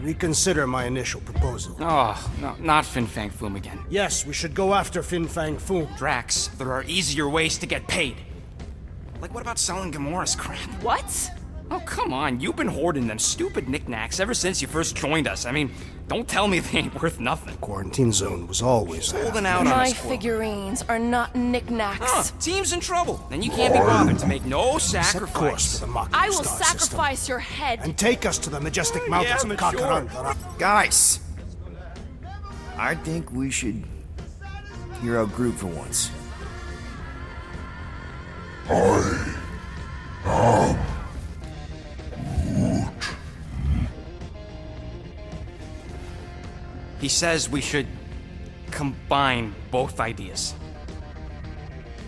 reconsider my initial proposal. Oh, no, not Fin Fang Foom again. Yes, we should go after Fin Fang Foom. Drax, there are easier ways to get paid. Like, what about selling Gamora's crap? What? Oh, come on, you've been hoarding them stupid knickknacks ever since you first joined us. I mean, don't tell me they ain't worth nothing. Quarantine zone was always there. Holding out on My us, Quill. figurines are not knickknacks. Team's in trouble, and you can't be bothered to make no Set course sacrifice. for the mocking I will star system, sacrifice your head. and take us to the majestic mountains of mature. Kakaranda. Guys! I think we should hear out Groot for once. He says we should combine both ideas.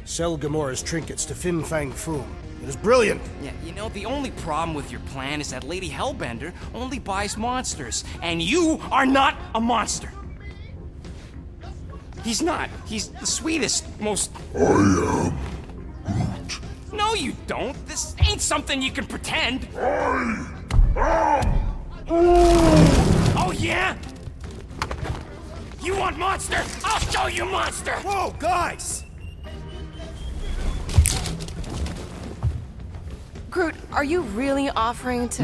Sell Gamora's trinkets to Fin Fang Foom. It is brilliant. Yeah, you know, the only problem with your plan is that Lady Hellbender only buys monsters, and you are not a monster. He's not. He's the sweetest, most... I am Groot. No, you don't. This ain't something you can pretend. Oh, yeah? You want monster? I'll show you monster! Whoa, guys! Groot, are you really offering to...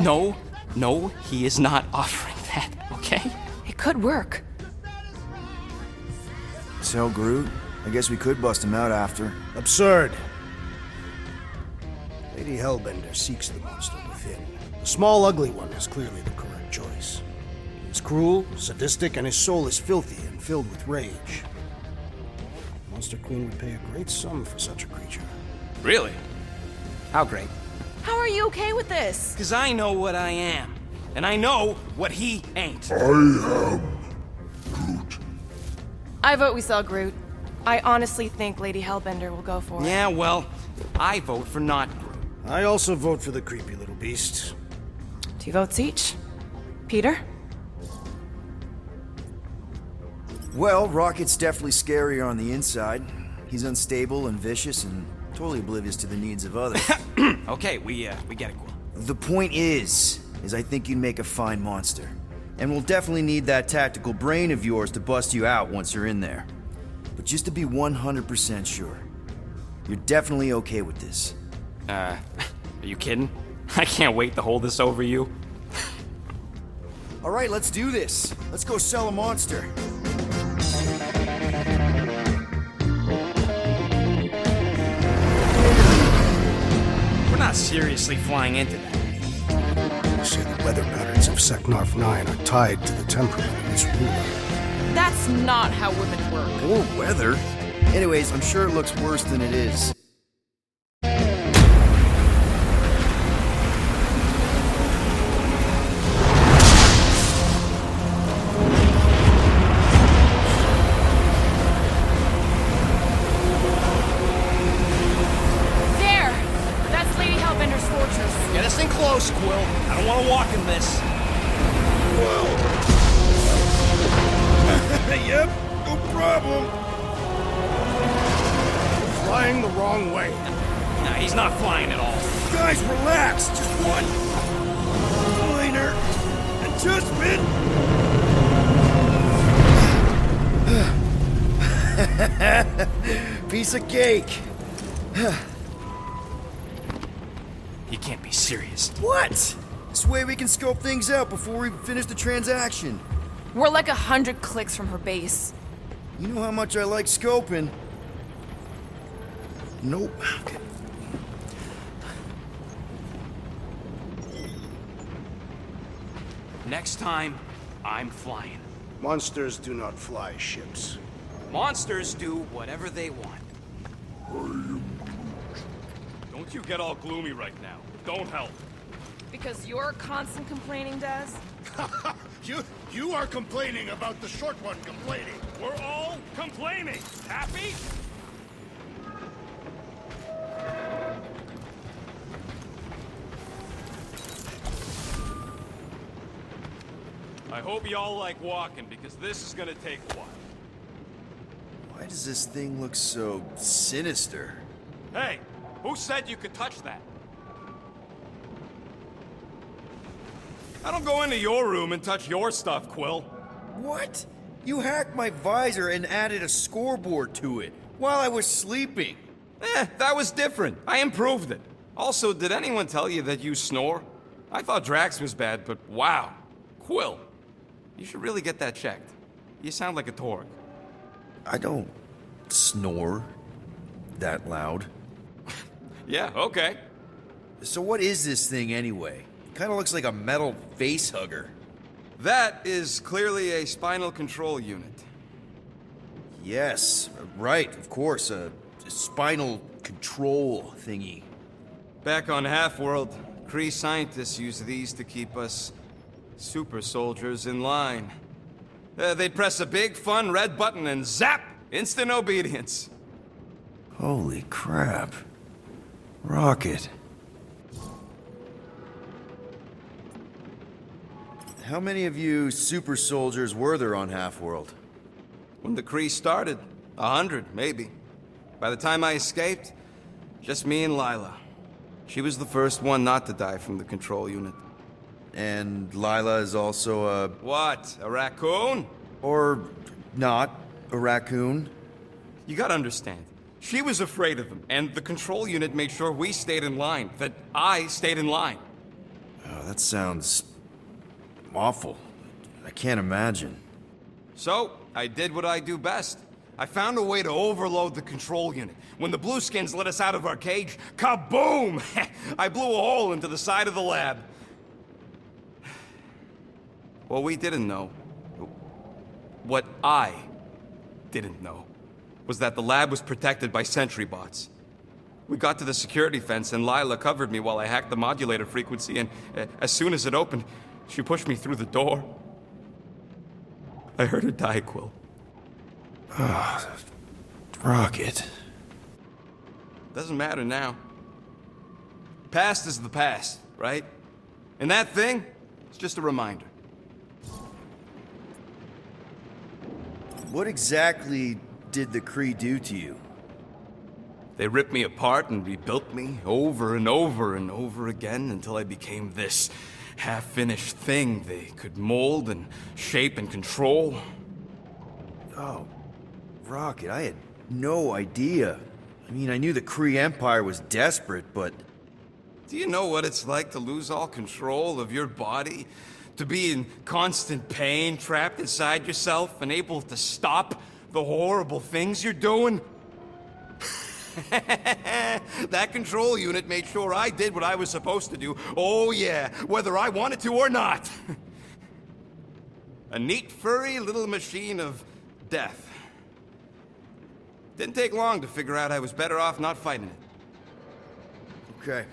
No, he is not offering that, okay? It could work. Sell Groot? I guess we could bust him out after. Absurd. Lady Hellbender seeks the monster within. The small, ugly one is clearly the correct choice. He is cruel, sadistic, and his soul is filthy and filled with rage. Monster Queen would pay a great sum for such a creature. Really? How great? How are you okay with this? Because I know what I am. And I know what he ain't. I am Groot. I vote we sell Groot. I honestly think Lady Hellbender will go for it. Yeah, well, I vote for not Groot. I also vote for the creepy little beast. 2 votes each. Peter? Well, Rocket's definitely scarier on the inside. He's unstable and vicious and totally oblivious to the needs of others. Okay, we get it, Quill. The point is I think you'd make a fine monster. And we'll definitely need that tactical brain of yours to bust you out once you're in there. But just to be 100% sure, you're definitely okay with this. Are you kidding? I can't wait to hold this over you. All right, let's do this. Let's go sell a monster. We're not seriously flying into that. They say the weather patterns of Seknarf 9 are tied to the temperament of its ruler. That's not how women work. Or weather. Anyways, I'm sure it looks worse than it is. There! That's Lady Hellbender's fortress. Get us in close, Quill. I don't want to walk in this. Yep, no problem. Flying the wrong way. Nah, he's not flying at all. Guys, relax. Just one minor adjustment. Piece of cake. You can't be serious. What? This way we can scope things out before we finish the transaction. We're like 100 clicks from her base. You know how much I like scoping. Nope. Okay. Next time, I'm flying. Monsters do not fly ships. Monsters do whatever they want. Don't you get all gloomy right now. Don't help. Because you're constant complaining, Daz? You are complaining about the short one complaining. We're all complaining. Happy? I hope y'all like walking, because this is gonna take a while. Why does this thing look so sinister? Hey, who said you could touch that? I don't go into your room and touch your stuff, Quill. What? You hacked my visor and added a scoreboard to it while I was sleeping. That was different. I improved it. Also, did anyone tell you that you snore? I thought Drax was bad, but wow. Quill, you should really get that checked. You sound like a Torg. I don't snore that loud. Yeah, okay. So what is this thing anyway? Kind of looks like a metal face hugger. That is clearly a spinal control unit. Yes, right, of course, a spinal control thingy. Back on Half-World, Kree scientists use these to keep us super soldiers in line. They'd press a big, fun red button and zap! Instant obedience. Holy crap. Rocket. How many of you super soldiers were there on Half-World? When the Kree started, 100, maybe. By the time I escaped, just me and Lila. She was the first one not to die from the control unit. And Lila is also a... What, a raccoon? Or not a raccoon? You gotta understand, she was afraid of him, and the control unit made sure we stayed in line, that I stayed in line. Oh, that sounds... awful. I can't imagine. So, I did what I do best. I found a way to overload the control unit. When the Blueskins let us out of our cage, kaboom! I blew a hole into the side of the lab. What we didn't know, what I didn't know, was that the lab was protected by sentry bots. We got to the security fence and Lila covered me while I hacked the modulator frequency, and as soon as it opened, she pushed me through the door. I heard her die, Quill. Rocket. Doesn't matter now. Past is the past, right? And that thing, it's just a reminder. What exactly did the Kree do to you? They ripped me apart and rebuilt me over and over and over again until I became this half-finished thing they could mold and shape and control. Oh, Rocket, I had no idea. I mean, I knew the Kree Empire was desperate, but... Do you know what it's like to lose all control of your body? To be in constant pain, trapped inside yourself, unable to stop the horrible things you're doing? That control unit made sure I did what I was supposed to do. Oh yeah, whether I wanted to or not. A neat, furry little machine of death. Didn't take long to figure out I was better off not fighting it. Okay.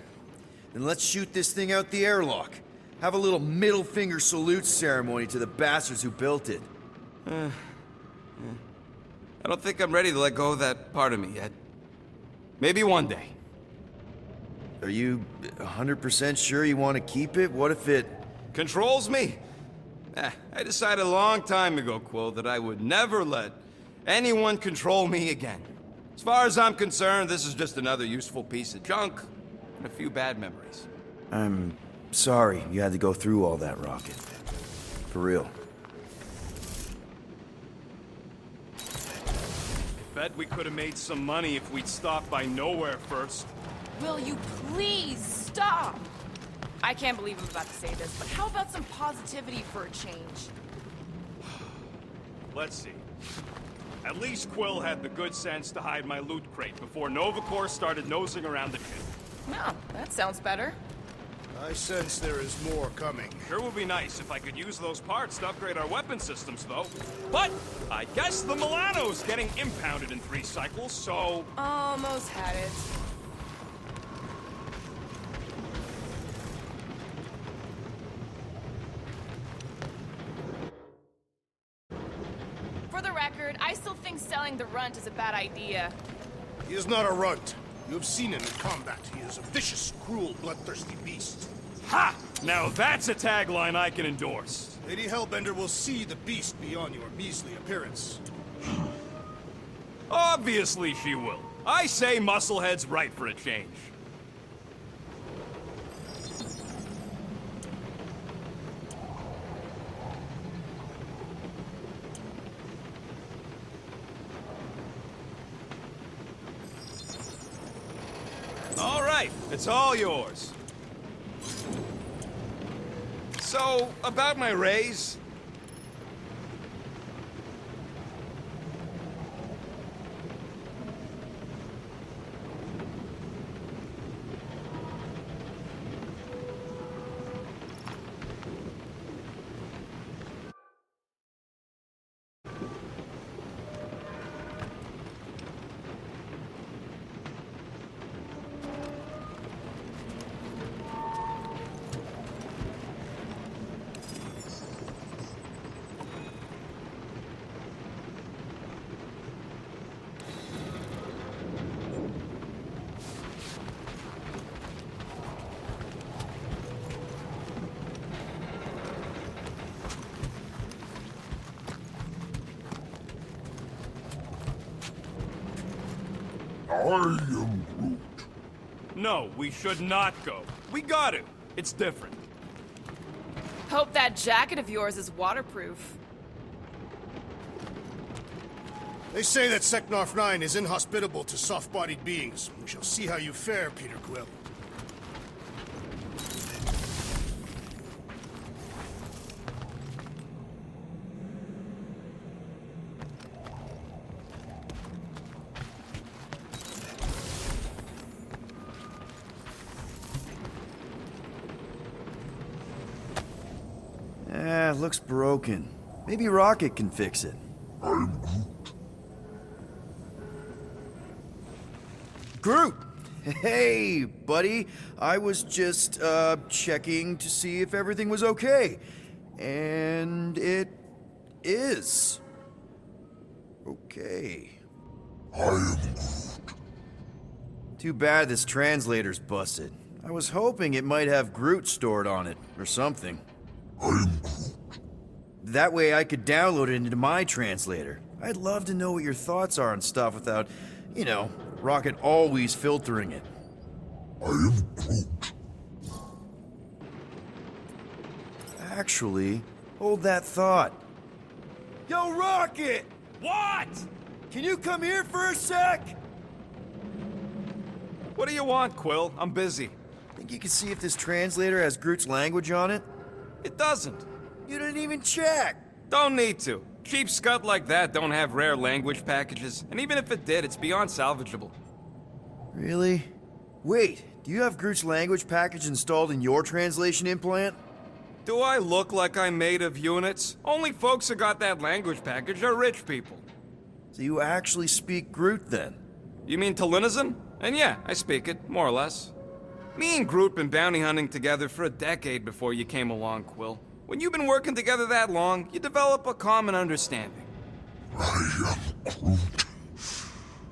Then let's shoot this thing out the airlock. Have a little middle finger salute ceremony to the bastards who built it. I don't think I'm ready to let go of that part of me yet. Maybe one day. Are you 100% sure you want to keep it? What if it... Controls me? I decided a long time ago, Quill, that I would never let anyone control me again. As far as I'm concerned, this is just another useful piece of junk and a few bad memories. I'm sorry you had to go through all that, Rocket. For real. Bet we could have made some money if we'd stopped by nowhere first. Will you please stop? I can't believe I'm about to say this, but how about some positivity for a change? Let's see. At least Quill had the good sense to hide my loot crate before Nova Corps started nosing around the ship. No, that sounds better. I sense there is more coming. Sure would be nice if I could use those parts to upgrade our weapon systems, though. But I guess the Milano's getting impounded in 3 cycles, so... Almost had it. For the record, I still think selling the runt is a bad idea. He is not a runt. You have seen him in combat. He is a vicious, cruel, bloodthirsty beast. Ha! Now that's a tagline I can endorse. Lady Hellbender will see the beast beyond your measly appearance. Obviously she will. I say Musclehead's right for a change. right, it's all yours. So, about my raise... No, we should not go. We got to. It's different. Hope that jacket of yours is waterproof. They say that Seknarf 9 is inhospitable to soft-bodied beings. We shall see how you fare, Peter Quill. Looks broken. Maybe Rocket can fix it. Groot! Hey, buddy. I was just, checking to see if everything was okay. And it is. Okay. Too bad this translator's busted. I was hoping it might have Groot stored on it, or something. That way I could download it into my translator. I'd love to know what your thoughts are on stuff without, you know, Rocket always filtering it. Actually, hold that thought. Yo, Rocket! What? Can you come here for a sec? What do you want, Quill? I'm busy. Think you can see if this translator has Groot's language on it? It doesn't. You didn't even check! Don't need to. Cheap scud like that don't have rare language packages, and even if it did, it's beyond salvageable. Really? Wait, do you have Groot's language package installed in your translation implant? Do I look like I'm made of units? Only folks who got that language package are rich people. So you actually speak Groot then? You mean Talinisan? And yeah, I speak it, more or less. Me and Groot been bounty hunting together for a decade before you came along, Quill. When you've been working together that long, you develop a common understanding. I am Groot.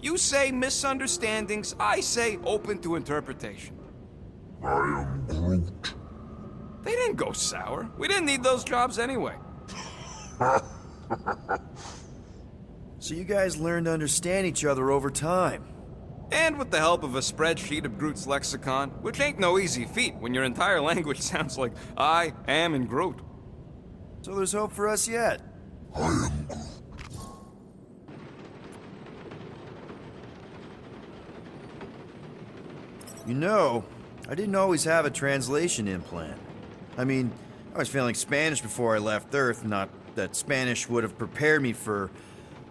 You say misunderstandings, I say open to interpretation. I am Groot. They didn't go sour. We didn't need those jobs anyway. So you guys learned to understand each other over time. And with the help of a spreadsheet of Groot's lexicon, which ain't no easy feat when your entire language sounds like I am and Groot. So there's hope for us yet. I am Groot. You know, I didn't always have a translation implant. I mean, I was feeling Spanish before I left Earth, not that Spanish would have prepared me for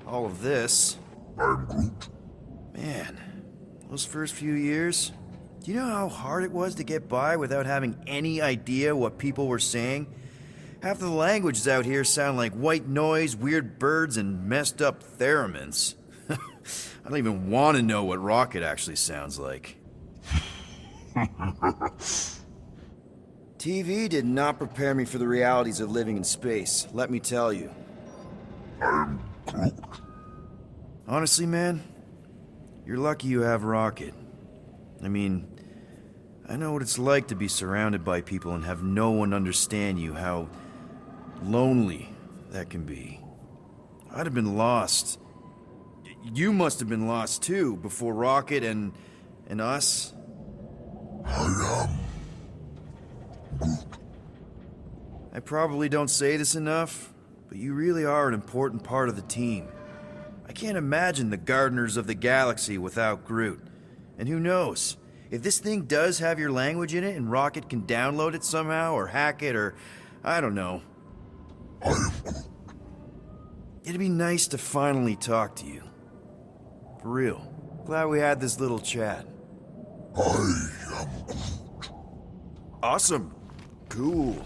all of this. I'm Groot. Man, those first few years, do you know how hard it was to get by without having any idea what people were saying? Half the languages out here sound like white noise, weird birds, and messed up theremins. I don't even want to know what Rocket actually sounds like. TV did not prepare me for the realities of living in space, let me tell you. I'm Groot. Honestly, man, you're lucky you have Rocket. I mean, I know what it's like to be surrounded by people and have no one understand you, how lonely that can be. I'd have been lost. You must have been lost too, before Rocket and us. I am Groot. I probably don't say this enough, but you really are an important part of the team. I can't imagine the Gardeners of the Galaxy without Groot. And who knows, If this thing does have your language in it and Rocket can download it somehow or hack it or I don't know, I am Groot. it'd be nice to finally talk to you. For real. Glad we had this little chat. I am Groot. Awesome. Cool.